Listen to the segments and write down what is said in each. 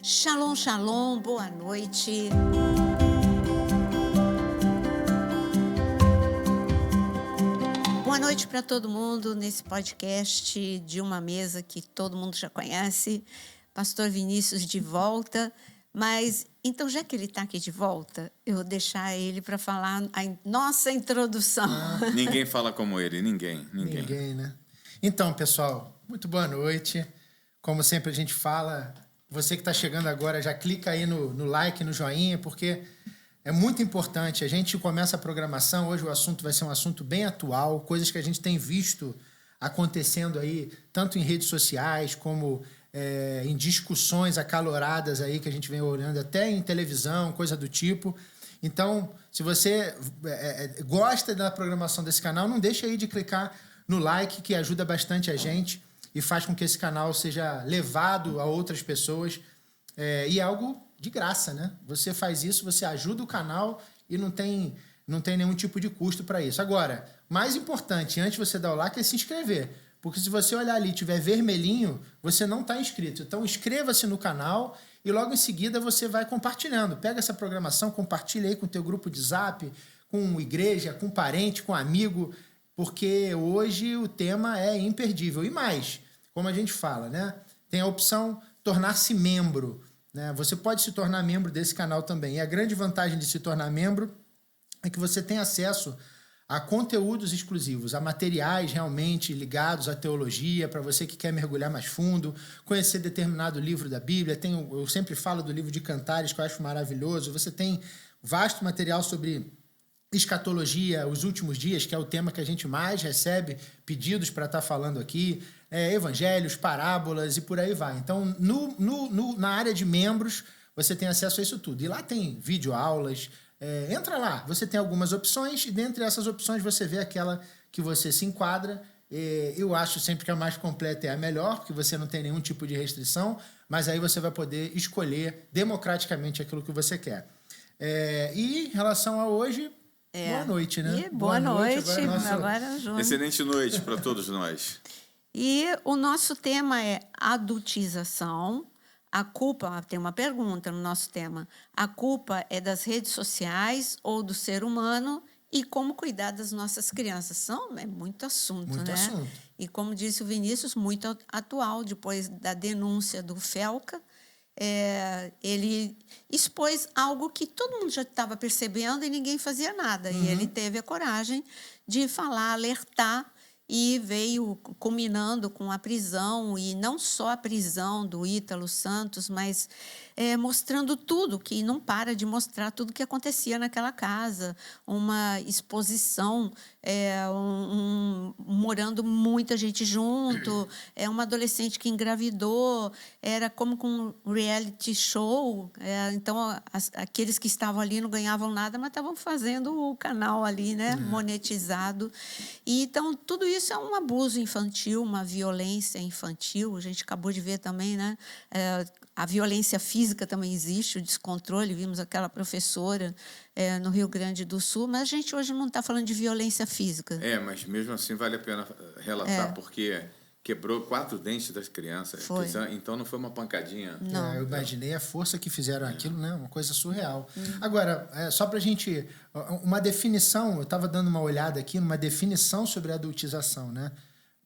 Shalom, shalom, boa noite. Boa noite para todo mundo nesse podcast de uma mesa que todo mundo já conhece. Pastor Vinícius de volta. Mas, então, já que ele está aqui de volta, eu vou deixar ele para falar a nossa introdução. Ninguém fala como ele, ninguém. Ninguém, né? Então, pessoal, muito boa noite. Como sempre a gente fala, você que está chegando agora, já clica aí no like, no joinha, porque é muito importante. A gente começa a programação, hoje o assunto vai ser um assunto bem atual, coisas que a gente tem visto acontecendo aí, tanto em redes sociais como em discussões acaloradas aí que a gente vem olhando até em televisão, coisa do tipo. Então, se você gosta da programação desse canal, não deixe aí de clicar no like, que ajuda bastante a gente e faz com que esse canal seja levado a outras pessoas. E é algo de graça, né? Você faz isso, você ajuda o canal e não tem nenhum tipo de custo para isso. Agora, mais importante, antes de você dar o like, é se inscrever. Porque se você olhar ali e tiver vermelhinho, você não está inscrito. Então, inscreva-se no canal e logo em seguida você vai compartilhando. Pega essa programação, compartilha aí com o teu grupo de zap, com igreja, com parente, com amigo, porque hoje o tema é imperdível. E mais, como a gente fala, né? Tem a opção tornar-se membro, né? Você pode se tornar membro desse canal também. E a grande vantagem de se tornar membro é que você tem acesso a conteúdos exclusivos, a materiais realmente ligados à teologia, para você que quer mergulhar mais fundo, conhecer determinado livro da Bíblia. Eu sempre falo do livro de Cantares, que eu acho maravilhoso. Você tem vasto material sobre escatologia, os últimos dias, que é o tema que a gente mais recebe pedidos para estar falando aqui, evangelhos, parábolas e por aí vai. Então, na área de membros, você tem acesso a isso tudo. E lá tem videoaulas. Entra lá, você tem algumas opções e dentre essas opções você vê aquela que você se enquadra. Eu acho sempre que a mais completa é a melhor, porque você não tem nenhum tipo de restrição, mas aí você vai poder escolher democraticamente aquilo que você quer. E em relação a hoje, boa noite, né? Boa noite. Agora junto. Excelente noite para todos nós. E o nosso tema é adultização. A culpa, tem uma pergunta no nosso tema, a culpa é das redes sociais ou do ser humano e como cuidar das nossas crianças? É muito assunto, muito né? Assunto. E como disse o Vinícius, muito atual, depois da denúncia do Felca, ele expôs algo que todo mundo já estava percebendo e ninguém fazia nada. E ele teve a coragem de falar, alertar, e veio culminando com a prisão, e não só a prisão do Ítalo Santos, mas mostrando tudo, que não para de mostrar tudo que acontecia naquela casa, uma exposição, morando muita gente junto, uma adolescente que engravidou, era como com um reality show, então aqueles que estavam ali não ganhavam nada, mas estavam fazendo o canal ali, né, monetizado. E então tudo isso é um abuso infantil, uma violência infantil. A gente acabou de ver também, né? A violência física também existe, o descontrole. Vimos aquela professora no Rio Grande do Sul, mas a gente hoje não está falando de violência física. Mas mesmo assim vale a pena relatar, porque quebrou 4 dentes das crianças. Foi. Então não foi uma pancadinha. Não. Eu imaginei a força que fizeram aquilo, né? Uma coisa surreal. Agora, só para a gente... Uma definição, eu estava dando uma olhada aqui numa definição sobre a adultização, né?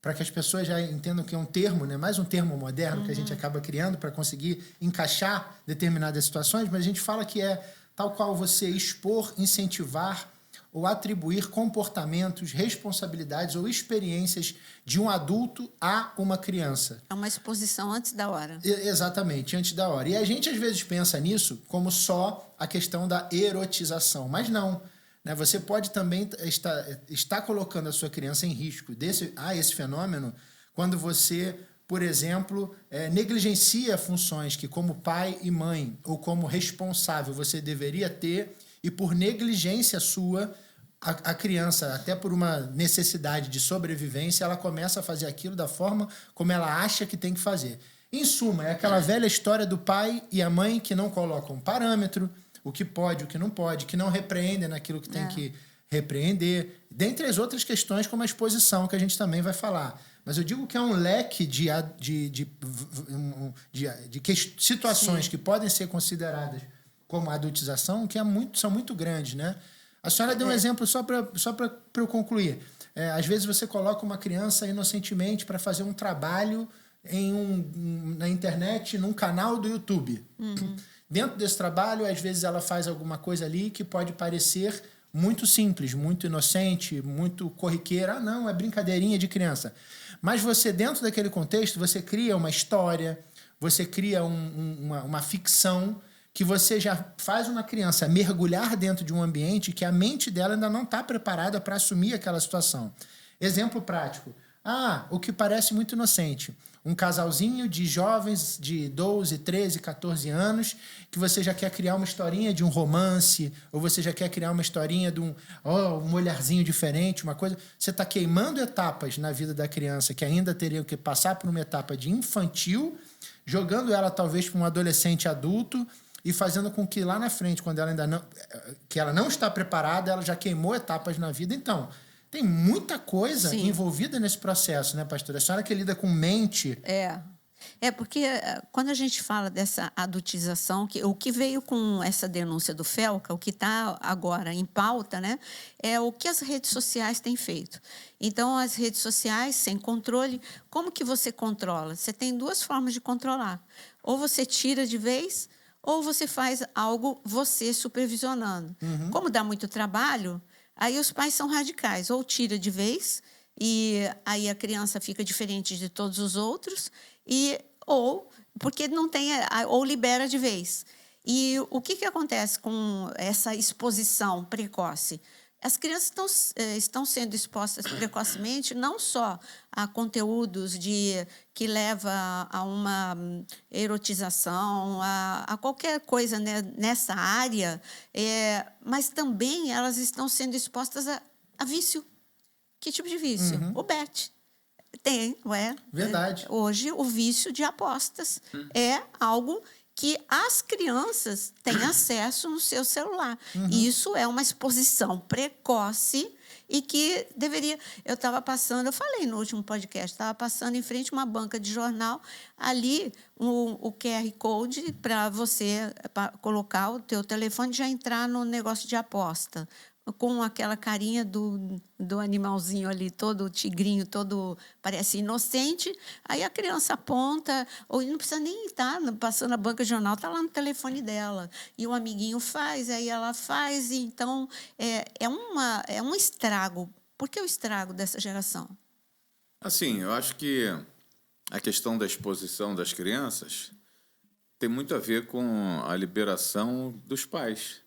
Para que as pessoas já entendam que é um termo, né? Mais um termo moderno que a gente acaba criando para conseguir encaixar determinadas situações, mas a gente fala que é tal qual você expor, incentivar ou atribuir comportamentos, responsabilidades ou experiências de um adulto a uma criança. É uma exposição antes da hora. Exatamente, antes da hora. E a gente, às vezes, pensa nisso como só a questão da erotização, mas não. Né? Você pode também estar colocando a sua criança em risco esse fenômeno quando você, por exemplo, negligencia funções que, como pai e mãe, ou como responsável, você deveria ter, e por negligência sua, a criança, até por uma necessidade de sobrevivência, ela começa a fazer aquilo da forma como ela acha que tem que fazer. Em suma, é aquela velha história do pai e a mãe que não colocam parâmetro, o que pode, o que não pode, que não repreendem naquilo que tem que repreender, dentre as outras questões como a exposição, que a gente também vai falar. Mas eu digo que é um leque de situações Sim. que podem ser consideradas como adultização, que são muito grandes, né? A senhora deu um exemplo só para eu concluir. Às vezes você coloca uma criança inocentemente para fazer um trabalho na internet, num canal do YouTube. Dentro desse trabalho, às vezes ela faz alguma coisa ali que pode parecer muito simples, muito inocente, muito corriqueira. Ah, não, é brincadeirinha de criança. Mas você, dentro daquele contexto, você cria uma história, você cria uma ficção que você já faz uma criança mergulhar dentro de um ambiente que a mente dela ainda não está preparada para assumir aquela situação. Exemplo prático. O que parece muito inocente. Um casalzinho de jovens de 12, 13, 14 anos, que você já quer criar uma historinha de um romance, ou você já quer criar uma historinha de um olharzinho diferente, uma coisa. Você está queimando etapas na vida da criança que ainda teria que passar por uma etapa de infantil, jogando ela talvez para um adolescente adulto e fazendo com que lá na frente, quando ela ela não está preparada, ela já queimou etapas na vida. Então, tem muita coisa envolvida nesse processo, né, pastora? A senhora que lida com mente... Porque quando a gente fala dessa adultização, o que veio com essa denúncia do Felca, o que está agora em pauta, né, é o que as redes sociais têm feito. Então, as redes sociais, sem controle, como que você controla? Você tem duas formas de controlar. Ou você tira de vez, ou você faz algo você supervisionando. Como dá muito trabalho, aí os pais são radicais. Ou tira de vez, e aí a criança fica diferente de todos os outros, ou porque não tem, ou libera de vez. E o que que com essa exposição precoce? As crianças estão sendo expostas precocemente não só a conteúdos que leva a uma erotização, a qualquer coisa, né, nessa área, mas também elas estão sendo expostas a vício. Que tipo de vício? O bet. Tem, não é? Verdade. Hoje, o vício de apostas é algo que as crianças têm acesso no seu celular. E isso é uma exposição precoce e que deveria... Eu falei no último podcast, estava passando em frente a uma banca de jornal, ali o QR Code para você colocar o teu telefone e já entrar no negócio de aposta, com aquela carinha do animalzinho ali, todo tigrinho, todo parece inocente. Aí a criança aponta, ou não precisa nem estar passando a banca de jornal, está lá no telefone dela. E o amiguinho faz, aí ela faz. E então, é um estrago. Por que o estrago dessa geração? Assim, eu acho que a questão da exposição das crianças tem muito a ver com a liberação dos pais.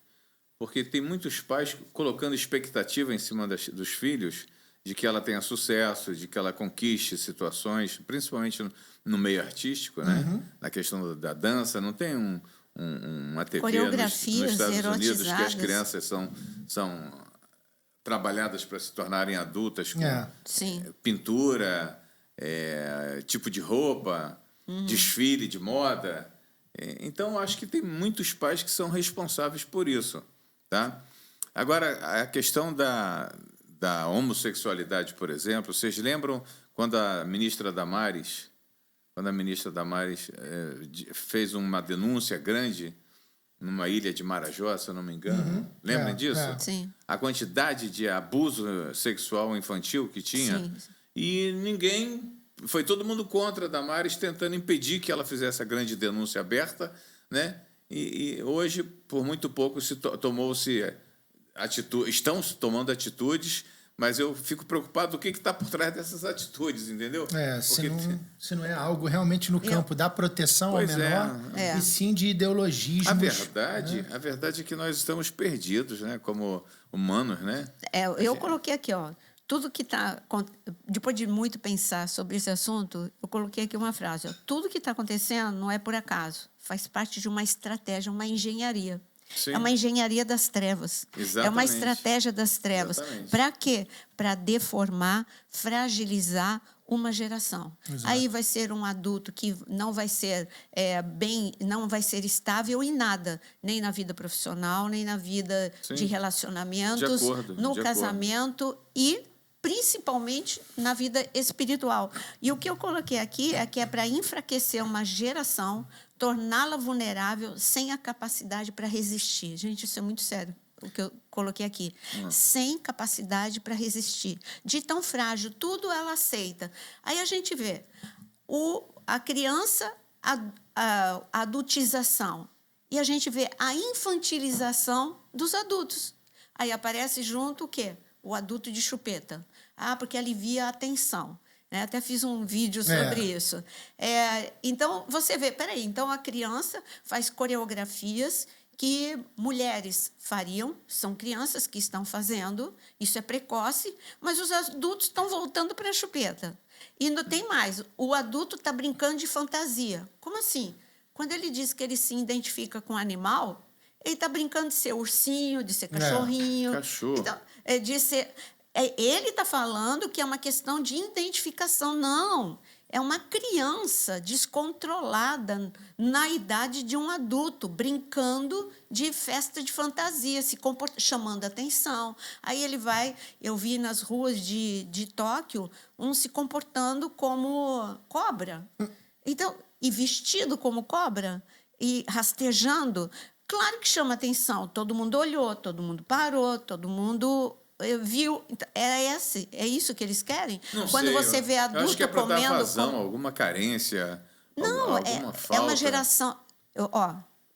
Porque tem muitos pais colocando expectativa em cima dos filhos de que ela tenha sucesso, de que ela conquiste situações, principalmente no meio artístico, né? Na questão da dança. Não tem uma TV nos Estados Unidos que as crianças são trabalhadas para se tornarem adultas com pintura, tipo de roupa, desfile de moda. Então, acho que tem muitos pais que são responsáveis por isso. Tá? Agora, a questão da homossexualidade, por exemplo, vocês lembram quando a ministra Damares fez uma denúncia grande numa ilha de Marajó, se eu não me engano? Lembram disso? Sim. A quantidade de abuso sexual infantil que tinha. Sim. E foi todo mundo contra a Damares, tentando impedir que ela fizesse a grande denúncia aberta, né? E hoje, por muito pouco, estão tomando atitudes, mas eu fico preocupado do que está por trás dessas atitudes, entendeu? Se não é algo realmente no campo da proteção ao menor, e sim de ideologismos. A verdade é que nós estamos perdidos, né, como humanos, né? Eu coloquei aqui, tudo que está... Depois de muito pensar sobre esse assunto, eu coloquei aqui uma frase. Tudo que está acontecendo não é por acaso. Faz parte de uma estratégia, uma engenharia. Sim. É uma engenharia das trevas. Exatamente. É uma estratégia das trevas. Para quê? Para deformar, fragilizar uma geração. Exato. Aí vai ser um adulto que não vai ser não vai ser estável em nada, nem na vida profissional, nem na vida Sim. de relacionamentos, De acordo, no de casamento e principalmente na vida espiritual. E o que eu coloquei aqui é que é para enfraquecer uma geração, torná-la vulnerável sem a capacidade para resistir. Gente, isso é muito sério, o que eu coloquei aqui. Sem capacidade para resistir. De tão frágil, tudo ela aceita. Aí a gente vê a criança, a adultização. E a gente vê a infantilização dos adultos. Aí aparece junto o quê? O adulto de chupeta. Porque alivia a tensão. Né? Até fiz um vídeo sobre isso. Então, você vê, peraí, então a criança faz coreografias que mulheres fariam, são crianças que estão fazendo, isso é precoce, mas os adultos estão voltando para a chupeta. E não tem mais, o adulto está brincando de fantasia. Como assim? Quando ele diz que ele se identifica com animal, ele está brincando de ser ursinho, de ser cachorrinho. Cachorro. Então, de ser... ele está falando que é uma questão de identificação. Não, é uma criança descontrolada na idade de um adulto, brincando de festa de fantasia, chamando atenção. Aí ele vai... Eu vi nas ruas de Tóquio se comportando como cobra. Então, e vestido como cobra, e rastejando. Claro que chama atenção. Todo mundo olhou, todo mundo parou, todo mundo... viu, é isso que eles querem? Não Quando sei, você vê adulto eu acho que é para dar comendo... vazão, alguma carência, Não, alguma falta. é uma geração...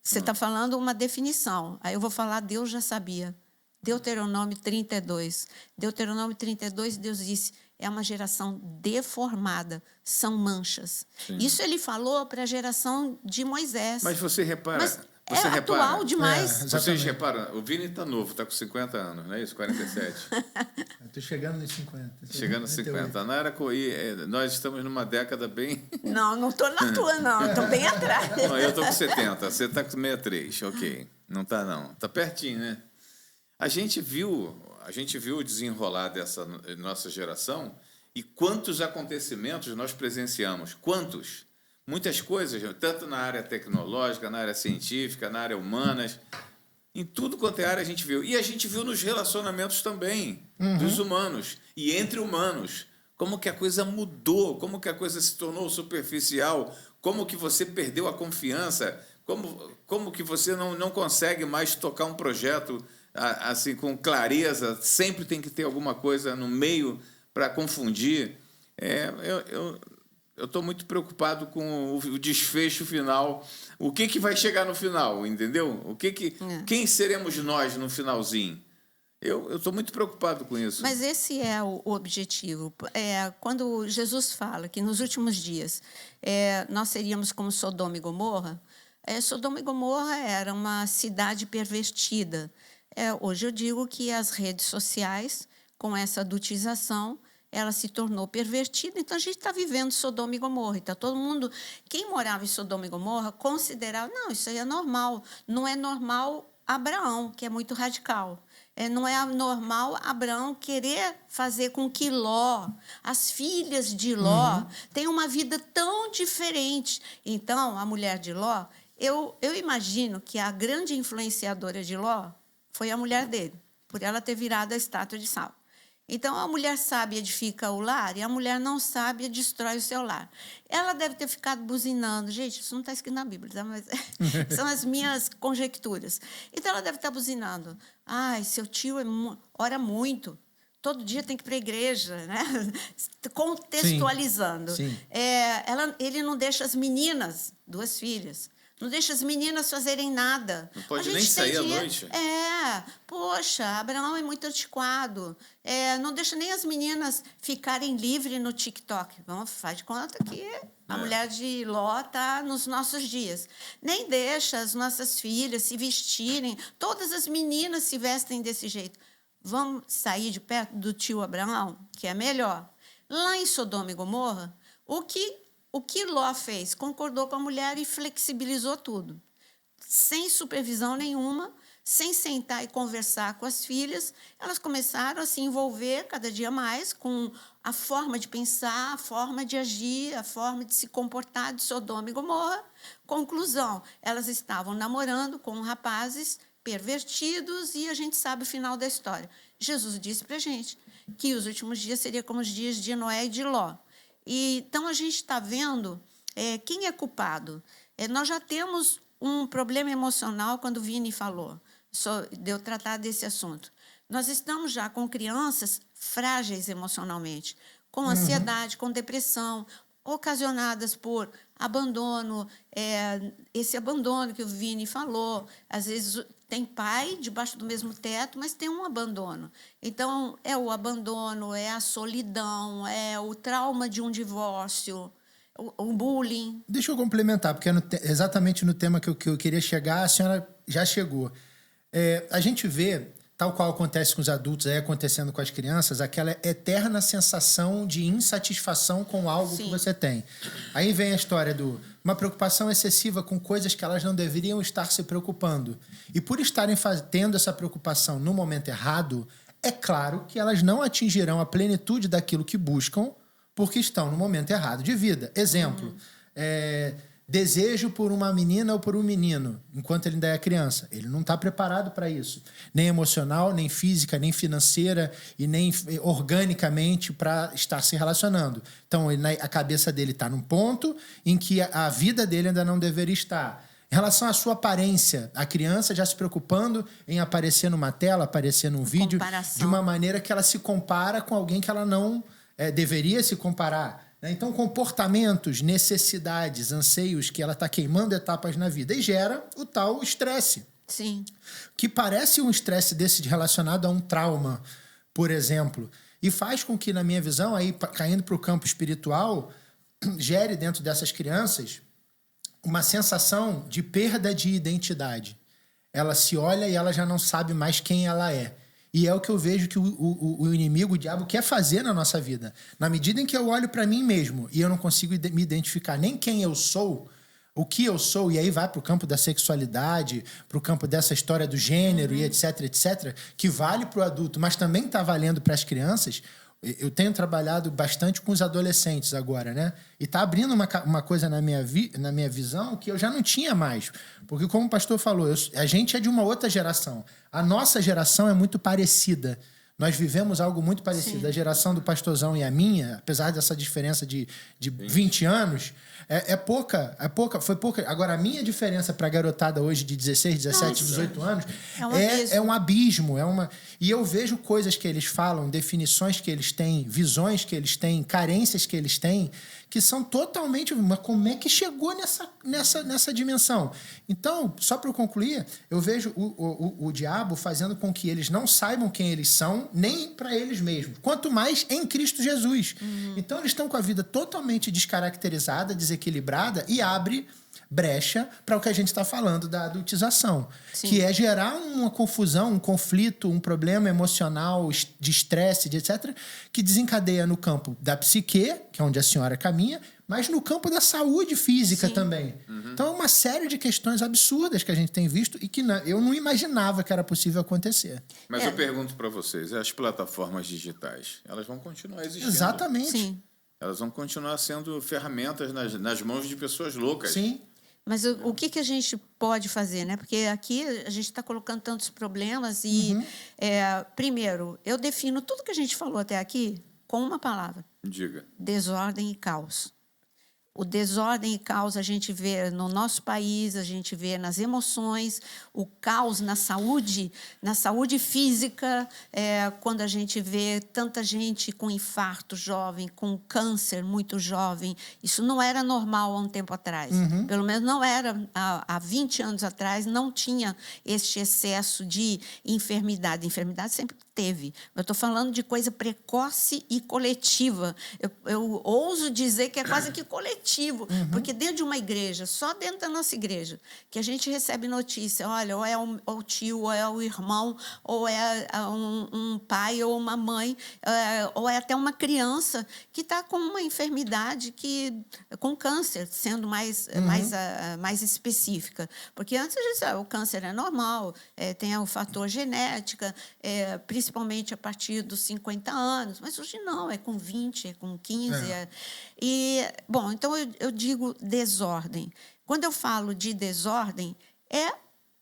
Você está falando uma definição. Aí eu vou falar, Deus já sabia. Deuteronômio 32. Deuteronômio 32, Deus disse, é uma geração deformada, são manchas. Sim. Isso ele falou para a geração de Moisés. Mas você repara... Mas você atual demais. Vocês reparam, o Vini está novo, está com 50 anos, não é isso? 47. Estou chegando nos 50. Chegando nos 50. Nós estamos numa década bem... Não estou na tua, não. Estou bem atrás. Não, eu estou com 70, você está com 63, ok. Não está, não. Está pertinho, né? A gente viu o desenrolar dessa nossa geração e quantos acontecimentos nós presenciamos. Quantos? Muitas coisas, tanto na área tecnológica, na área científica, na área humanas, em tudo quanto é área a gente viu. E a gente viu nos relacionamentos também, dos humanos e entre humanos. Como que a coisa mudou, como que a coisa se tornou superficial, como que você perdeu a confiança, como que você não consegue mais tocar um projeto assim com clareza, sempre tem que ter alguma coisa no meio para confundir. Eu estou muito preocupado com o desfecho final. O que vai chegar no final, entendeu? Quem seremos nós no finalzinho? Eu estou muito preocupado com isso. Mas esse é o objetivo. Quando Jesus fala que nos últimos dias nós seríamos como Sodoma e Gomorra, Sodoma e Gomorra era uma cidade pervertida. Hoje eu digo que as redes sociais, com essa adultização, ela se tornou pervertida, então a gente está vivendo Sodoma e Gomorra. Então, todo mundo, quem morava em Sodoma e Gomorra, considerava, não, isso aí é normal. Não é normal Abraão, que é muito radical. Não é normal Abraão querer fazer com que Ló, as filhas de Ló, tenham uma vida tão diferente. Então, a mulher de Ló, eu imagino que a grande influenciadora de Ló foi a mulher dele, por ela ter virado a estátua de sal. Então, a mulher sábia edifica o lar e a mulher não sábia destrói o seu lar. Ela deve ter ficado buzinando. Gente, isso não está escrito na Bíblia, tá? Mas são as minhas conjecturas. Então, ela deve estar buzinando. Ai, seu tio ora muito. Todo dia tem que ir para a igreja, né? Contextualizando. Sim. Ele não deixa as meninas, 2 filhas, não deixa as meninas fazerem nada. Não pode nem sair à noite. Poxa, Abraão é muito antiquado. Não deixa nem as meninas ficarem livres no TikTok. Faz de conta que a mulher de Ló está nos nossos dias. Nem deixa as nossas filhas se vestirem. Todas as meninas se vestem desse jeito. Vamos sair de perto do tio Abraão, que é melhor. Lá em Sodoma e Gomorra, o que Ló fez? Concordou com a mulher e flexibilizou tudo. Sem supervisão nenhuma, sem sentar e conversar com as filhas, elas começaram a se envolver cada dia mais com a forma de pensar, a forma de agir, a forma de se comportar de Sodoma e Gomorra. Conclusão, elas estavam namorando com rapazes pervertidos e a gente sabe o final da história. Jesus disse para a gente que os últimos dias seriam como os dias de Noé e de Ló. E, então, a gente está vendo quem é culpado. Nós já temos um problema emocional quando o Vini falou, deu tratar desse assunto. Nós estamos já com crianças frágeis emocionalmente, com ansiedade, com depressão, ocasionadas por abandono, esse abandono que o Vini falou. Às vezes tem pai debaixo do mesmo teto, mas tem um abandono. Então, é o abandono, é a solidão, é o trauma de um divórcio, o bullying. Deixa eu complementar, porque exatamente no tema que eu queria chegar, a senhora já chegou. A gente vê, tal qual acontece com os adultos, acontecendo com as crianças, aquela eterna sensação de insatisfação com algo que você tem. Aí vem a história uma preocupação excessiva com coisas que elas não deveriam estar se preocupando. E por estarem tendo essa preocupação no momento errado, é claro que elas não atingirão a plenitude daquilo que buscam porque estão no momento errado de vida. Exemplo, desejo por uma menina ou por um menino, enquanto ele ainda é criança. Ele não está preparado para isso. Nem emocional, nem física, nem financeira e nem organicamente para estar se relacionando. Então, a cabeça dele está num ponto em que a vida dele ainda não deveria estar. Em relação à sua aparência, a criança já se preocupando em aparecer numa tela, aparecer num vídeo, de uma maneira que ela se compara com alguém que ela não deveria se comparar. Então, comportamentos, necessidades, anseios que ela está queimando etapas na vida e gera o tal estresse. Sim. Que parece um estresse desse relacionado a um trauma, por exemplo. E faz com que, na minha visão, aí caindo para o campo espiritual, gere dentro dessas crianças uma sensação de perda de identidade. Ela se olha e ela já não sabe mais quem ela é. E é o que eu vejo que o inimigo, o diabo, quer fazer na nossa vida. Na medida em que eu olho para mim mesmo e eu não consigo me identificar nem quem eu sou, o que eu sou, e aí vai para o campo da sexualidade, para o campo dessa história do gênero e etc, etc, que vale para o adulto, mas também está valendo para as crianças. Eu tenho trabalhado bastante com os adolescentes agora, né? E está abrindo uma coisa na minha visão que eu já não tinha mais. Porque, como o pastor falou, a gente é de uma outra geração. A nossa geração é muito parecida. Nós vivemos algo muito parecido. Sim. A geração do pastorzão e a minha, apesar dessa diferença de 20 anos, foi pouca. Agora, a minha diferença para a garotada hoje de 16, 17, 18 anos é um abismo. E eu vejo coisas que eles falam, definições que eles têm, visões que eles têm, carências que eles têm, que são totalmente... Mas como é que chegou nessa dimensão? Então, só para eu concluir, eu vejo o diabo fazendo com que eles não saibam quem eles são, nem para eles mesmos. Quanto mais em Cristo Jesus. Então, eles estão com a vida totalmente descaracterizada, desequilibrada e abre brecha para o que a gente está falando da adultização. Sim. Que é gerar uma confusão, um conflito, um problema emocional, de estresse, de etc., que desencadeia no campo da psique, que é onde a senhora caminha, mas no campo da saúde física também. Então, é uma série de questões absurdas que a gente tem visto e que eu não imaginava que era possível acontecer. Mas eu pergunto para vocês, as plataformas digitais, elas vão continuar existindo? Exatamente. Sim. Elas vão continuar sendo ferramentas nas mãos de pessoas loucas. Sim. Mas o que a gente pode fazer, né? Porque aqui a gente está colocando tantos problemas e, primeiro, eu defino tudo que a gente falou até aqui com uma palavra. Diga. Desordem e caos. O desordem e caos a gente vê no nosso país, a gente vê nas emoções, o caos na saúde física, quando a gente vê tanta gente com infarto jovem, com câncer muito jovem. Isso não era normal há um tempo atrás. Pelo menos não era. Há 20 anos atrás não tinha este excesso de enfermidade. Enfermidade sempre teve. Eu estou falando de coisa precoce e coletiva. Eu ouso dizer que é quase que coletivo. Porque dentro de uma igreja, só dentro da nossa igreja, que a gente recebe notícia, olha, ou é o tio, ou é o irmão, ou é um pai ou uma mãe, ou é até uma criança que está com uma enfermidade, com câncer, sendo mais específica. Porque antes a gente disse, o câncer é normal, tem o fator genética, principalmente a partir dos 50 anos, mas hoje não, é com 20, é com 15. Bom, então eu digo desordem. Quando eu falo de desordem, é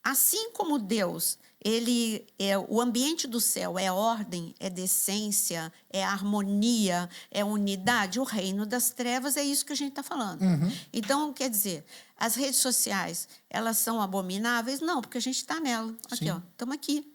assim como Deus, ele é o ambiente do céu, é ordem, é decência, é harmonia, é unidade. O reino das trevas é isso que a gente está falando. Então, quer dizer, as redes sociais, elas são abomináveis? Não, porque a gente está nela. Aqui, ó, estamos aqui.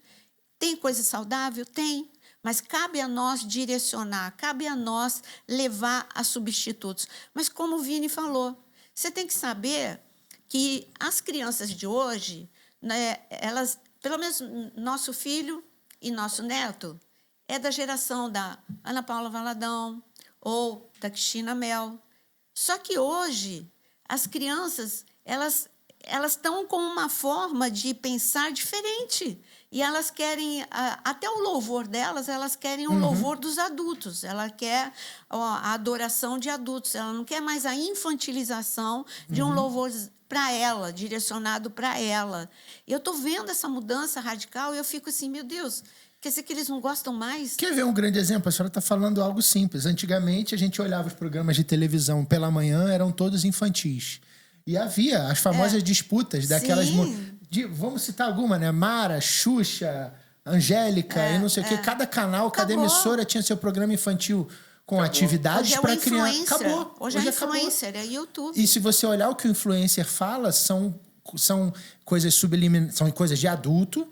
Tem coisa saudável? Tem. Mas cabe a nós direcionar, cabe a nós levar a substitutos. Mas como o Vini falou, você tem que saber que as crianças de hoje, né, elas, pelo menos nosso filho e nosso neto, é da geração da Ana Paula Valadão ou da Cristina Mel. Só que hoje as crianças elas estão com uma forma de pensar diferente. E elas querem, até o louvor delas, elas querem o louvor dos adultos. Ela quer a adoração de adultos. Ela não quer mais a infantilização de um louvor para ela, direcionado para ela. Eu estou vendo essa mudança radical e eu fico assim, meu Deus, quer dizer que eles não gostam mais? Quer ver um grande exemplo? A senhora está falando algo simples. Antigamente, a gente olhava os programas de televisão pela manhã, eram todos infantis. E havia as famosas disputas daquelas... vamos citar alguma, né? Mara, Xuxa, Angélica e não sei o quê. Cada canal, cada emissora tinha seu programa infantil com atividades para criança. Acabou. Hoje é influencer, é YouTube. E se você olhar o que o influencer fala, são coisas subliminares, são coisas de adulto,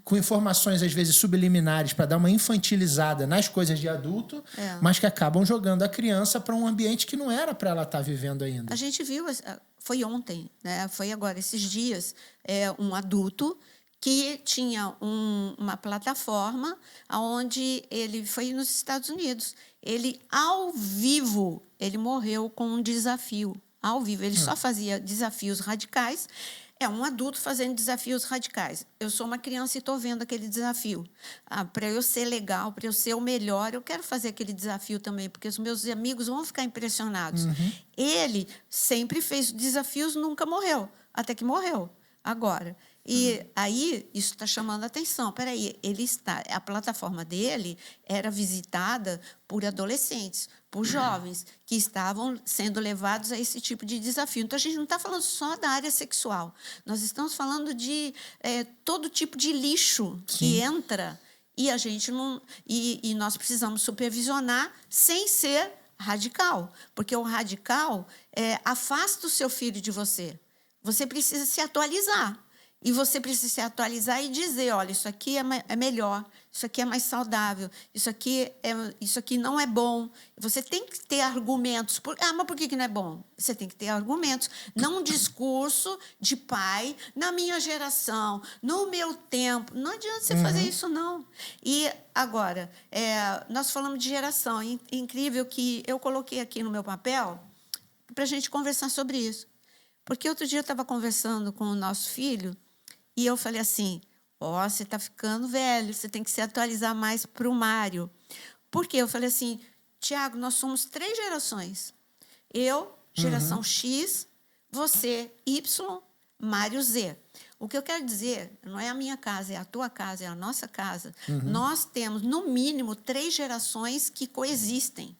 com informações, às vezes, subliminares para dar uma infantilizada nas coisas de adulto, mas que acabam jogando a criança para um ambiente que não era para ela estar vivendo ainda. A gente viu, foi ontem, né? Foi agora, esses dias, um adulto que tinha uma plataforma onde ele foi nos Estados Unidos. Ele, ao vivo, ele morreu com um desafio. Ao vivo, ele só fazia desafios radicais. É um adulto fazendo desafios radicais. Eu sou uma criança e estou vendo aquele desafio. Para eu ser legal, para eu ser o melhor, eu quero fazer aquele desafio também, porque os meus amigos vão ficar impressionados. Ele sempre fez desafios, nunca morreu, até que morreu agora. E aí, isso está chamando a atenção. Peraí, a plataforma dele era visitada por adolescentes, por jovens que estavam sendo levados a esse tipo de desafio. Então, a gente não está falando só da área sexual. Nós estamos falando de todo tipo de lixo que entra e a gente não... E nós precisamos supervisionar sem ser radical, porque o radical afasta o seu filho de você. Você precisa se atualizar. E você precisa se atualizar e dizer, olha, isso aqui é melhor, isso aqui é mais saudável, isso aqui não é bom. Você tem que ter argumentos. Mas por que não é bom? Você tem que ter argumentos. Não um discurso de pai, na minha geração, no meu tempo. Não adianta você fazer isso, não. E agora, nós falamos de geração. É incrível que eu coloquei aqui no meu papel para a gente conversar sobre isso. Porque outro dia eu estava conversando com o nosso filho e eu falei assim, você está ficando velho, você tem que se atualizar mais para o Mário. Por quê? Eu falei assim, Tiago, nós somos 3 gerações. Eu, geração X, você, Y, Mário, Z. O que eu quero dizer, não é a minha casa, é a tua casa, é a nossa casa. Nós temos, no mínimo, 3 gerações que coexistem.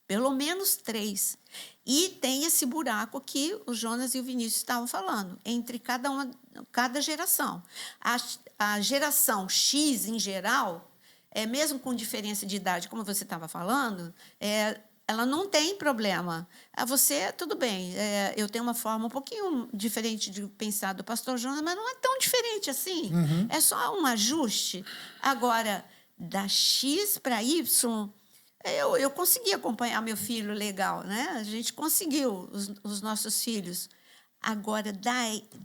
Pelo menos 3. E tem esse buraco que o Jonas e o Vinícius estavam falando, entre cada geração. A geração X, em geral, mesmo com diferença de idade, como você estava falando, ela não tem problema. Você, tudo bem, eu tenho uma forma um pouquinho diferente de pensar do pastor Jonas, mas não é tão diferente assim. É só um ajuste. Agora, da X para Y... Eu consegui acompanhar meu filho legal, né? A gente conseguiu, os nossos filhos. Agora, da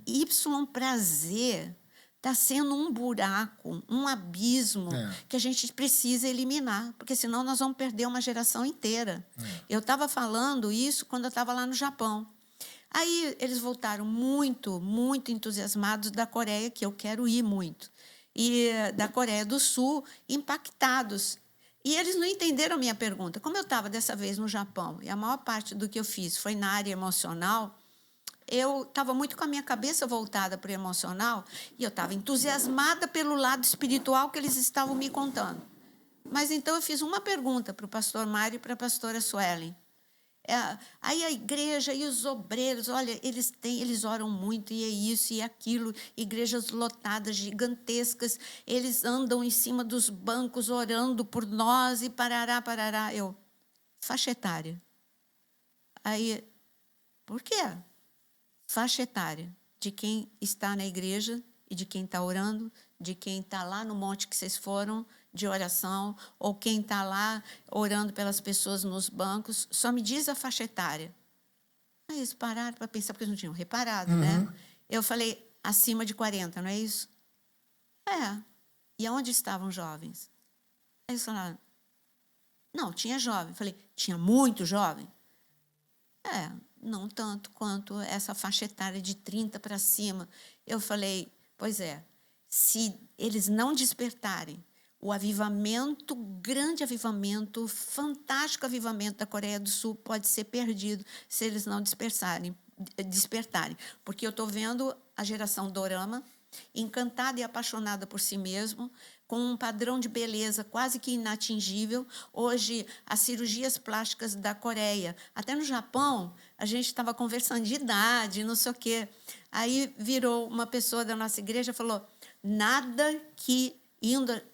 Y para Z, está sendo um buraco, um abismo que a gente precisa eliminar, porque senão nós vamos perder uma geração inteira. Eu estava falando isso quando eu estava lá no Japão. Aí eles voltaram muito, muito entusiasmados da Coreia, que eu quero ir muito, e da Coreia do Sul, impactados. E eles não entenderam a minha pergunta. Como eu estava dessa vez no Japão, e a maior parte do que eu fiz foi na área emocional, eu estava muito com a minha cabeça voltada para o emocional e eu estava entusiasmada pelo lado espiritual que eles estavam me contando. Mas então eu fiz uma pergunta para o pastor Mário e para a pastora Suelen. Aí a igreja e os obreiros, olha, eles oram muito, e é isso e aquilo, igrejas lotadas, gigantescas, eles andam em cima dos bancos orando por nós e parará. Eu, faixa etária. Aí, por quê? Faixa etária de quem está na igreja e de quem está orando, de quem está lá no monte que vocês foram, de oração, ou quem está lá orando pelas pessoas nos bancos, só me diz a faixa etária. Aí eles pararam para pensar, porque eles não tinham reparado, né? Eu falei, acima de 40, não é isso? E aonde estavam jovens? Aí eles falaram, não, tinha jovem. Eu falei, tinha muito jovem? Não tanto quanto essa faixa etária de 30 para cima. Eu falei, pois é, se eles não despertarem, o avivamento, grande avivamento, fantástico avivamento da Coreia do Sul pode ser perdido se eles não despertarem. Porque eu estou vendo a geração dorama, encantada e apaixonada por si mesmo, com um padrão de beleza quase que inatingível. Hoje, as cirurgias plásticas da Coreia, até no Japão, a gente estava conversando de idade, não sei o quê. Aí virou uma pessoa da nossa igreja e falou, nada que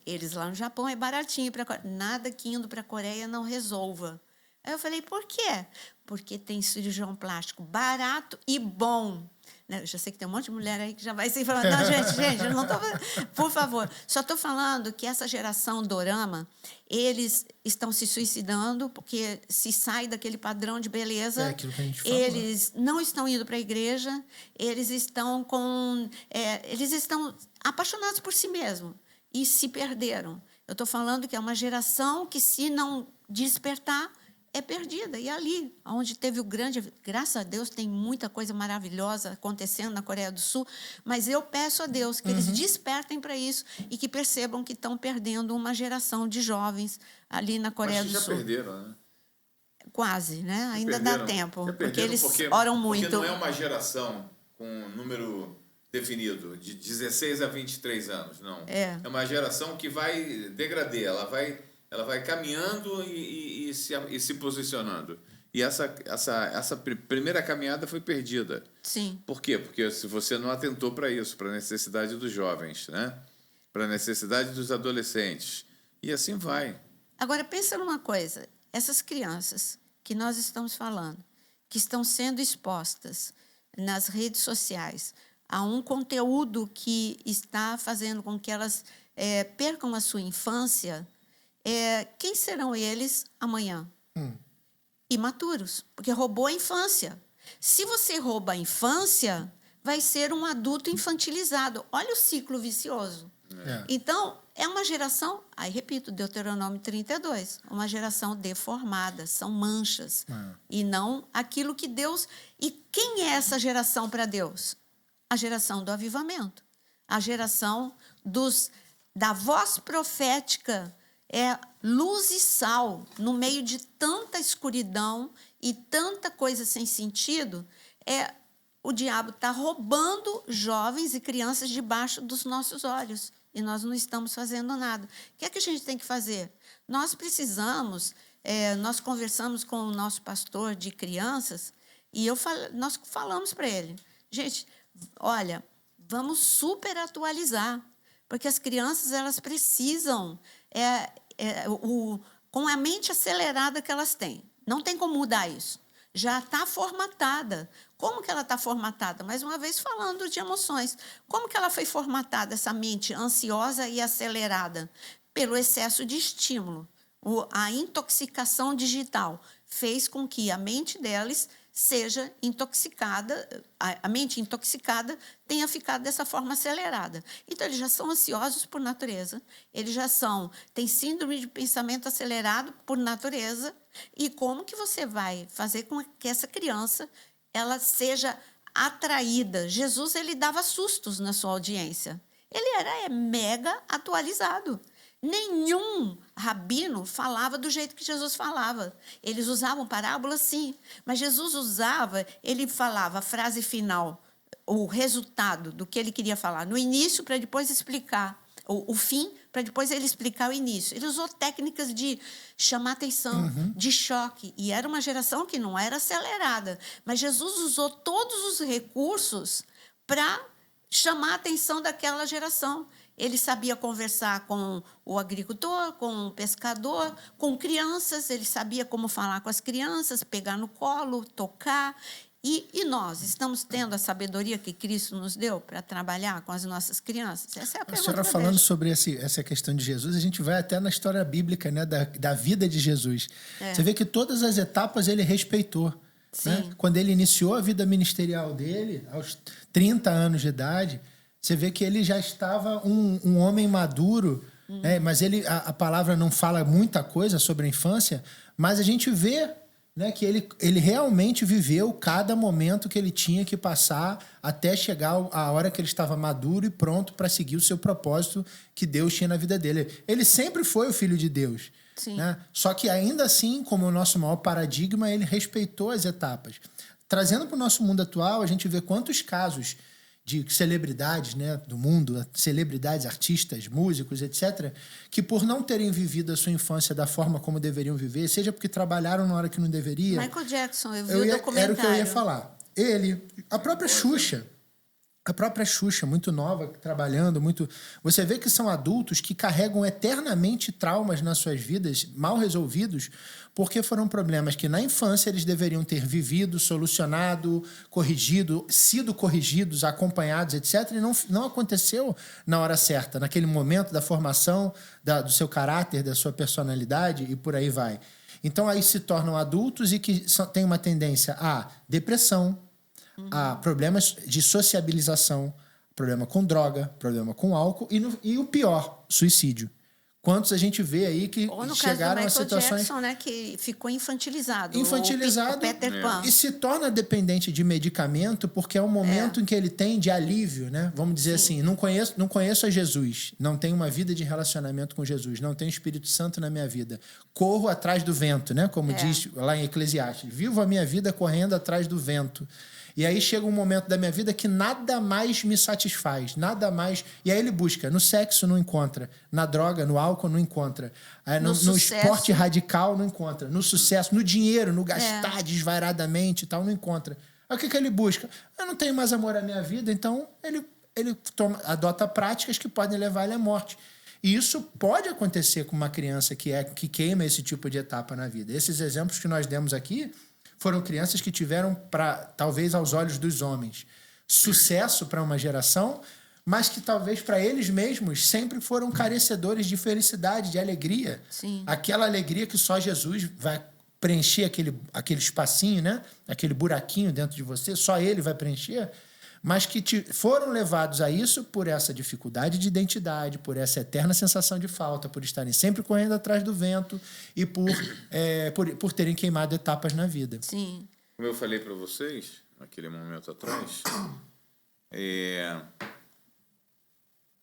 eles lá no Japão é baratinho, nada que indo para a Coreia não resolva. Aí eu falei, por quê? Porque tem cirurgião plástico barato e bom. Eu já sei que tem um monte de mulher aí que já vai se falar, não, gente, eu não estou... Por favor, só estou falando que essa geração dorama, eles estão se suicidando porque se sai daquele padrão de beleza, aquilo que a gente falou. Eles não estão indo para a igreja, eles estão apaixonados por si mesmos e se perderam. Eu estou falando que é uma geração que, se não despertar, é perdida. E ali, onde teve o grande... Graças a Deus, tem muita coisa maravilhosa acontecendo na Coreia do Sul, mas eu peço a Deus que eles despertem para isso e que percebam que estão perdendo uma geração de jovens ali na Coreia do Sul. Mas já perderam, né? Quase, né? Ainda dá tempo, porque eles oram muito. Porque não é uma geração com um número definido, de 16 a 23 anos, não. É uma geração que vai degradar, ela vai caminhando e se posicionando. E essa primeira caminhada foi perdida. Sim. Por quê? Porque se você não atentou para isso, para a necessidade dos jovens, né? Para a necessidade dos adolescentes. E assim vai. Agora, pensa numa coisa. Essas crianças que nós estamos falando, que estão sendo expostas nas redes sociais a um conteúdo que está fazendo com que elas percam a sua infância, quem serão eles amanhã? Imaturos, porque roubou a infância. Se você rouba a infância, vai ser um adulto infantilizado. Olha o ciclo vicioso. Então, é uma geração, aí repito, Deuteronômio 32, uma geração deformada, são manchas, e não aquilo que Deus... E quem é essa geração para Deus? A geração do avivamento, a geração da voz profética, luz e sal, no meio de tanta escuridão e tanta coisa sem sentido. O diabo está roubando jovens e crianças debaixo dos nossos olhos, e nós não estamos fazendo nada. O que é que a gente tem que fazer? Nós precisamos, nós conversamos com o nosso pastor de crianças, e nós falamos para ele, gente, olha, vamos super atualizar, porque as crianças, elas precisam, com a mente acelerada que elas têm, não tem como mudar isso. Já está formatada. Como que ela está formatada? Mais uma vez, falando de emoções. Como que ela foi formatada, essa mente ansiosa e acelerada? Pelo excesso de estímulo. A intoxicação digital fez com que a mente deles seja intoxicada, a mente intoxicada tenha ficado dessa forma acelerada. Então, eles já são ansiosos por natureza, eles já têm síndrome de pensamento acelerado por natureza. E como que você vai fazer com que essa criança ela seja atraída? Jesus, ele dava sustos na sua audiência. Ele era mega atualizado. Nenhum rabino falava do jeito que Jesus falava. Eles usavam parábolas, sim, mas Jesus ele falava a frase final, o resultado do que ele queria falar no início, para depois explicar o fim, para depois ele explicar o início. Ele usou técnicas de chamar atenção, de choque. E era uma geração que não era acelerada. Mas Jesus usou todos os recursos para chamar a atenção daquela geração. Ele sabia conversar com o agricultor, com o pescador, com crianças. Ele sabia como falar com as crianças, pegar no colo, tocar. E nós estamos tendo a sabedoria que Cristo nos deu para trabalhar com as nossas crianças? Essa é a pergunta. A senhora falando sobre essa questão de Jesus, a gente vai até na história bíblica, né, da vida de Jesus. Você vê que todas as etapas ele respeitou. Né? Quando ele iniciou a vida ministerial dele, aos 30 anos de idade, você vê que ele já estava um homem maduro, né? Mas a palavra não fala muita coisa sobre a infância, mas a gente vê, né, que ele realmente viveu cada momento que ele tinha que passar até chegar a hora que ele estava maduro e pronto para seguir o seu propósito que Deus tinha na vida dele. Ele sempre foi o Filho de Deus. Né? Só que ainda assim, como o nosso maior paradigma, ele respeitou as etapas. Trazendo para o nosso mundo atual, a gente vê quantos casos de celebridades, né, do mundo, celebridades, artistas, músicos, etc., que por não terem vivido a sua infância da forma como deveriam viver, seja porque trabalharam na hora que não deveria... Michael Jackson, eu vi o documentário. Era o que eu ia falar. A própria Xuxa, muito nova, trabalhando, muito... Você vê que são adultos que carregam eternamente traumas nas suas vidas, mal resolvidos, porque foram problemas que na infância eles deveriam ter vivido, solucionado, corrigido, sido corrigidos, acompanhados, etc. E não aconteceu na hora certa, naquele momento da formação do seu caráter, da sua personalidade e por aí vai. Então aí se tornam adultos e que têm uma tendência a depressão, a problemas de sociabilização, problema com droga, problema com álcool e o pior, suicídio. Quantos a gente vê aí que chegaram a situações... Jackson, né, que ficou infantilizado. O Peter Pan. E se torna dependente de medicamento porque é um momento em que ele tem de alívio, né? Vamos dizer assim, não conheço a Jesus, não tenho uma vida de relacionamento com Jesus, não tenho Espírito Santo na minha vida. Corro atrás do vento, né? Como diz lá em Eclesiastes. Vivo a minha vida correndo atrás do vento. E aí chega um momento da minha vida que nada mais me satisfaz, nada mais... E aí ele busca. No sexo não encontra. Na droga, no álcool não encontra. No esporte radical não encontra. No sucesso, no dinheiro, no gastar desvairadamente e tal, não encontra. Aí o que ele busca? Eu não tenho mais amor à minha vida, então ele adota práticas que podem levar ele à morte. E isso pode acontecer com uma criança que queima esse tipo de etapa na vida. Esses exemplos que nós demos aqui foram crianças que tiveram, talvez aos olhos dos homens, sucesso para uma geração, mas que talvez para eles mesmos sempre foram carecedores de felicidade, de alegria. Sim. Aquela alegria que só Jesus vai preencher aquele espacinho, né? Aquele buraquinho dentro de você, só ele vai preencher, mas que foram levados a isso por essa dificuldade de identidade, por essa eterna sensação de falta, por estarem sempre correndo atrás do vento e por terem queimado etapas na vida. Sim. Como eu falei para vocês, naquele momento atrás,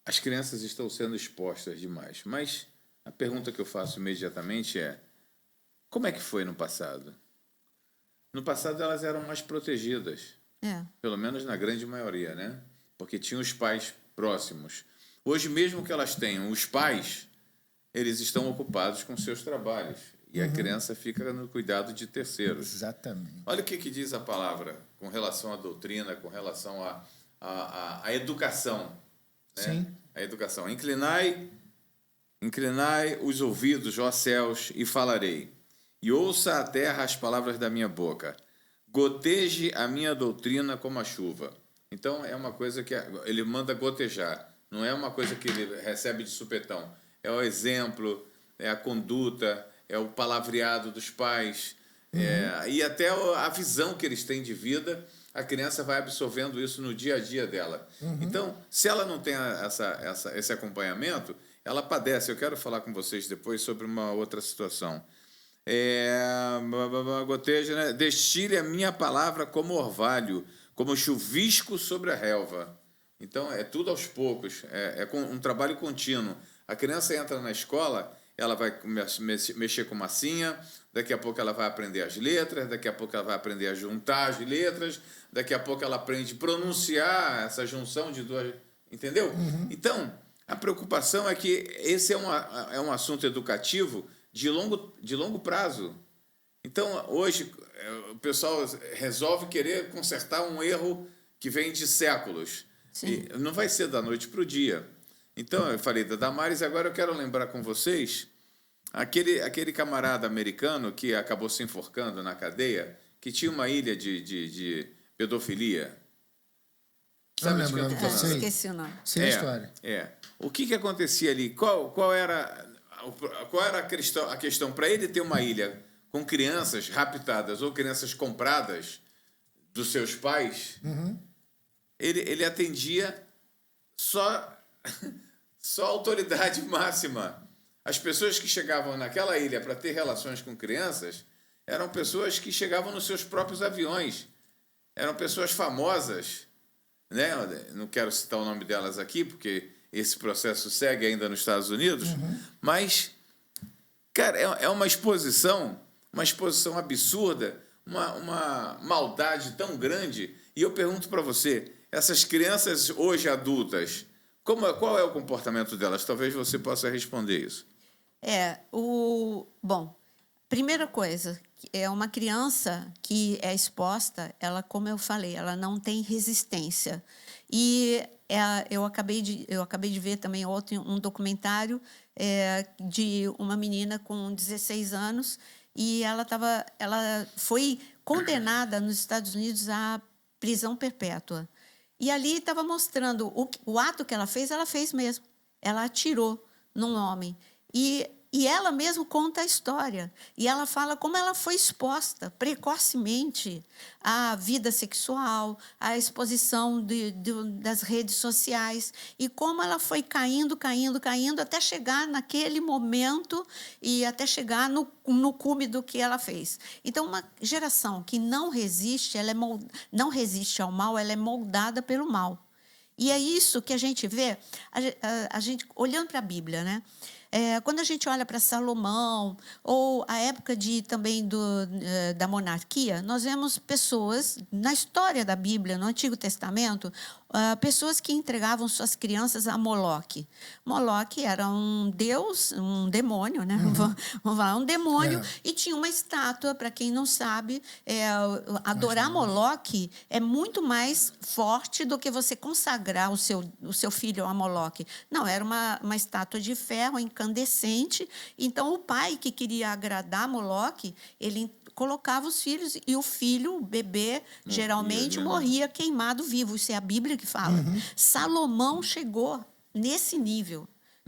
as crianças estão sendo expostas demais. Mas a pergunta que eu faço imediatamente é: como é que foi no passado? No passado elas eram mais protegidas. Pelo menos na grande maioria, né? Porque tinham os pais próximos. Hoje, mesmo que elas tenham os pais, eles estão ocupados com seus trabalhos. E a criança fica no cuidado de terceiros. Exatamente. Olha o que diz a palavra com relação à doutrina, com relação à educação. Né? Sim. A educação. Inclinai os ouvidos, ó céus, e falarei. E ouça a terra as palavras da minha boca. Goteje a minha doutrina como a chuva. Então, é uma coisa que ele manda gotejar. Não é uma coisa que ele recebe de supetão. É o exemplo, é a conduta, é o palavreado dos pais. E até a visão que eles têm de vida, a criança vai absorvendo isso no dia a dia dela. Então, se ela não tem esse acompanhamento, ela padece. Eu quero falar com vocês depois sobre uma outra situação. Goteja, né? Destile a minha palavra como orvalho, como chuvisco sobre a relva. Então, é tudo aos poucos, é um trabalho contínuo. A criança entra na escola, ela vai mexer com massinha, daqui a pouco ela vai aprender as letras, daqui a pouco ela vai aprender a juntar as letras, daqui a pouco ela aprende a pronunciar essa junção de duas... Entendeu? Então, A preocupação é que esse é um assunto educativo de longo prazo. Então, hoje, o pessoal resolve querer consertar um erro que vem de séculos. E não vai ser da noite para o dia. Então, eu falei da Damares, agora eu quero lembrar com vocês aquele camarada americano que acabou se enforcando na cadeia, que tinha uma ilha de pedofilia. Sabe de que eu tô falando? Esqueci o nome. Sim, a história. O que acontecia ali? Qual era a questão? Para ele ter uma ilha com crianças raptadas ou crianças compradas dos seus pais, ele atendia só a autoridade máxima. As pessoas que chegavam naquela ilha para ter relações com crianças eram pessoas que chegavam nos seus próprios aviões. Eram pessoas famosas, né? Não quero citar o nome delas aqui, porque esse processo segue ainda nos Estados Unidos, mas, cara, é uma exposição absurda, uma maldade tão grande. E eu pergunto para você, essas crianças hoje adultas, qual é o comportamento delas? Talvez você possa responder isso. Bom, primeira coisa, é uma criança que é exposta, ela, como eu falei, ela não tem resistência. E eu acabei de ver também ontem um documentário de uma menina com 16 anos e ela foi condenada nos Estados Unidos à prisão perpétua. E ali estava mostrando o ato que ela fez mesmo. Ela atirou num homem. E ela mesma conta a história. E ela fala como ela foi exposta precocemente à vida sexual, à exposição das redes sociais, e como ela foi caindo, até chegar naquele momento e até chegar no cume do que ela fez. Então, uma geração que não resiste, não resiste ao mal, ela é moldada pelo mal. E é isso que a gente vê, a gente olhando para a Bíblia, né? Quando a gente olha para Salomão, ou a época também da monarquia, nós vemos pessoas, na história da Bíblia, no Antigo Testamento, pessoas que entregavam suas crianças a Moloque. Moloque era um deus, um demônio, né? Vamos falar, um demônio, e tinha uma estátua, para quem não sabe, adorar Moloque é muito mais forte do que você consagrar o seu filho a Moloque. Não, era uma estátua de ferro incandescente. Então, o pai que queria agradar Moloque, ele colocava os filhos e o bebê, geralmente morria queimado vivo. Isso é a Bíblia que fala. Salomão chegou nesse nível,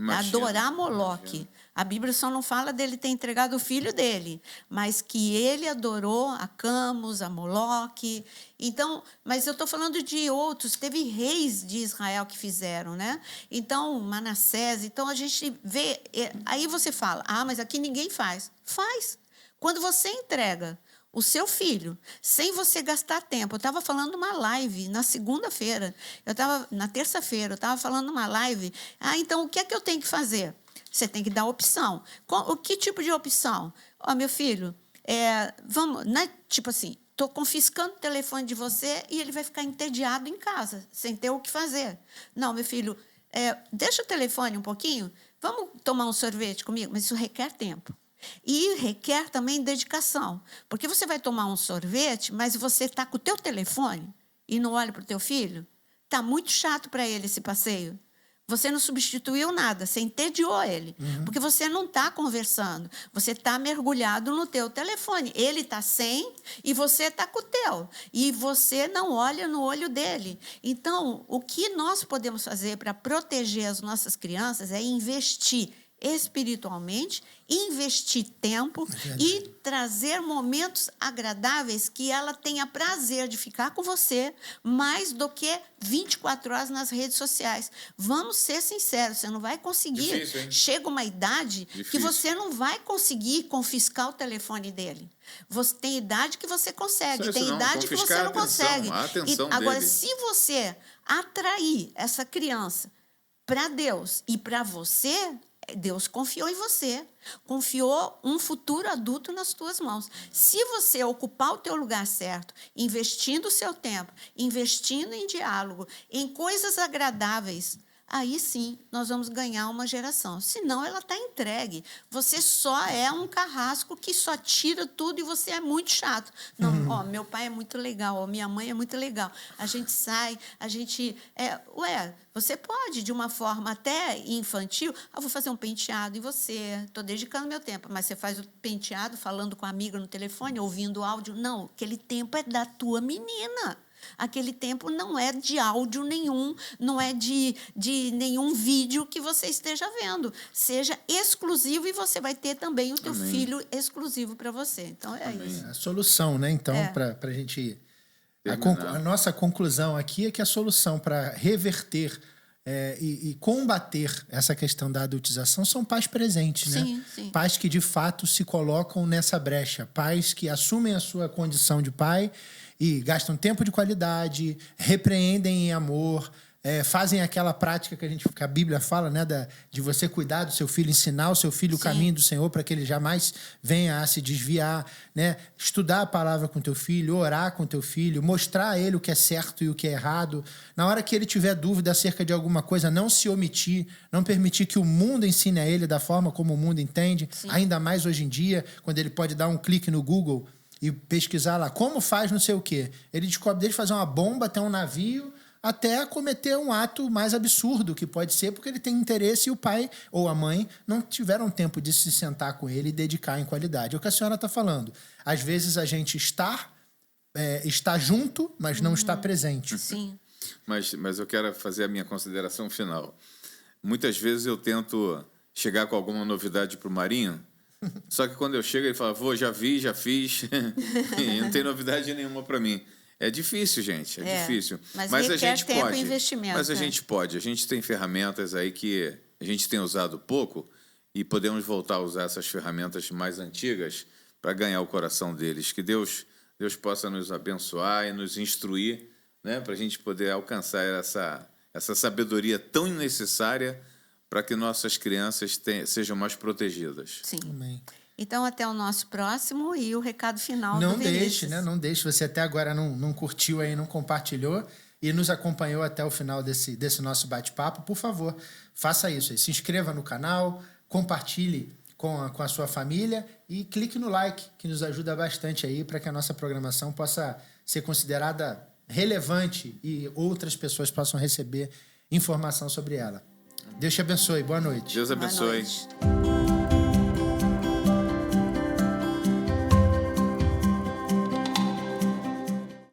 adorar Moloque. A Bíblia só não fala dele ter entregado o filho dele, mas que ele adorou a Camus, a Moloque. Então, mas eu estou falando de outros, teve reis de Israel que fizeram, né? Então, Manassés, então a gente vê, aí você fala, mas aqui ninguém faz. Faz. Quando você entrega o seu filho, sem você gastar tempo. Eu estava falando numa live na segunda-feira, na terça-feira, eu estava falando numa live. Então, o que é que eu tenho que fazer? Você tem que dar opção. Que tipo de opção? Meu filho, vamos, né? Tipo assim, estou confiscando o telefone de você e ele vai ficar entediado em casa, sem ter o que fazer. Não, meu filho, deixa o telefone um pouquinho, vamos tomar um sorvete comigo? Mas isso requer tempo. E requer também dedicação, porque você vai tomar um sorvete, mas você está com o teu telefone e não olha para o teu filho, está muito chato para ele esse passeio. Você não substituiu nada, você entediou ele, porque você não está conversando, você está mergulhado no teu telefone. Ele está sem e você está com o teu, e você não olha no olho dele. Então, o que nós podemos fazer para proteger as nossas crianças é investir espiritualmente, investir tempo e trazer momentos agradáveis que ela tenha prazer de ficar com você, mais do que 24 horas nas redes sociais. Vamos ser sinceros, você não vai conseguir. Difícil, chega uma idade que você não vai conseguir confiscar o telefone dele. Você tem idade que você consegue, tem idade que você não consegue. Agora, se você atrair essa criança para Deus e para você, Deus confiou em você, confiou um futuro adulto nas tuas mãos. Se você ocupar o teu lugar certo, investindo o seu tempo, investindo em diálogo, em coisas agradáveis, aí sim nós vamos ganhar uma geração. Senão ela está entregue. Você só é um carrasco que só tira tudo e você é muito chato. Não, ó, meu pai é muito legal, ó, minha mãe é muito legal. A gente sai, a gente... você pode, de uma forma até infantil, vou fazer um penteado em você, estou dedicando meu tempo, mas você faz o penteado falando com a amiga no telefone, ouvindo áudio. Não, aquele tempo é da tua menina. Aquele tempo não é de áudio nenhum, não é de nenhum vídeo que você esteja vendo. Seja exclusivo e você vai ter também o teu filho exclusivo para você. Então, é isso. A solução, né? Então, para a gente... A nossa conclusão aqui é que a solução para reverter e combater essa questão da adultização são pais presentes, né? Sim, sim. Pais que, de fato, se colocam nessa brecha. Pais que assumem a sua condição de pai e gastam tempo de qualidade, repreendem em amor, fazem aquela prática que a Bíblia fala, né, de você cuidar do seu filho, ensinar o seu filho o caminho do Senhor para que ele jamais venha a se desviar, né? Estudar a palavra com teu filho, orar com teu filho, mostrar a ele o que é certo e o que é errado. Na hora que ele tiver dúvida acerca de alguma coisa, não se omitir, não permitir que o mundo ensine a ele da forma como o mundo entende, ainda mais hoje em dia, quando ele pode dar um clique no Google e pesquisar lá como faz não sei o quê. Ele descobre desde fazer uma bomba até um navio, até cometer um ato mais absurdo, que pode ser porque ele tem interesse e o pai ou a mãe não tiveram tempo de se sentar com ele e dedicar em qualidade. É o que a senhora está falando. Às vezes a gente está junto, mas não está presente. Sim. Mas eu quero fazer a minha consideração final. Muitas vezes eu tento chegar com alguma novidade para o Marinho, só que quando eu chego ele fala, já vi, já fiz, e não tem novidade nenhuma para mim. É difícil, gente, difícil. Mas a gente tempo pode. E investimento. Mas a gente pode. A gente tem ferramentas aí que a gente tem usado pouco e podemos voltar a usar essas ferramentas mais antigas para ganhar o coração deles. Que Deus possa nos abençoar e nos instruir, né, para a gente poder alcançar essa sabedoria tão necessária para que nossas crianças sejam mais protegidas. Sim. Amém. Então, até o nosso próximo e o recado final Não do deixe, Vinícius. né? Não deixe. Você até agora não curtiu aí, não compartilhou e nos acompanhou até o final desse nosso bate-papo. Por favor, faça isso. Se inscreva no canal, compartilhe com a sua família e clique no like, que nos ajuda bastante aí para que a nossa programação possa ser considerada relevante e outras pessoas possam receber informação sobre ela. Deus te abençoe. Boa noite. Deus abençoe. Boa noite.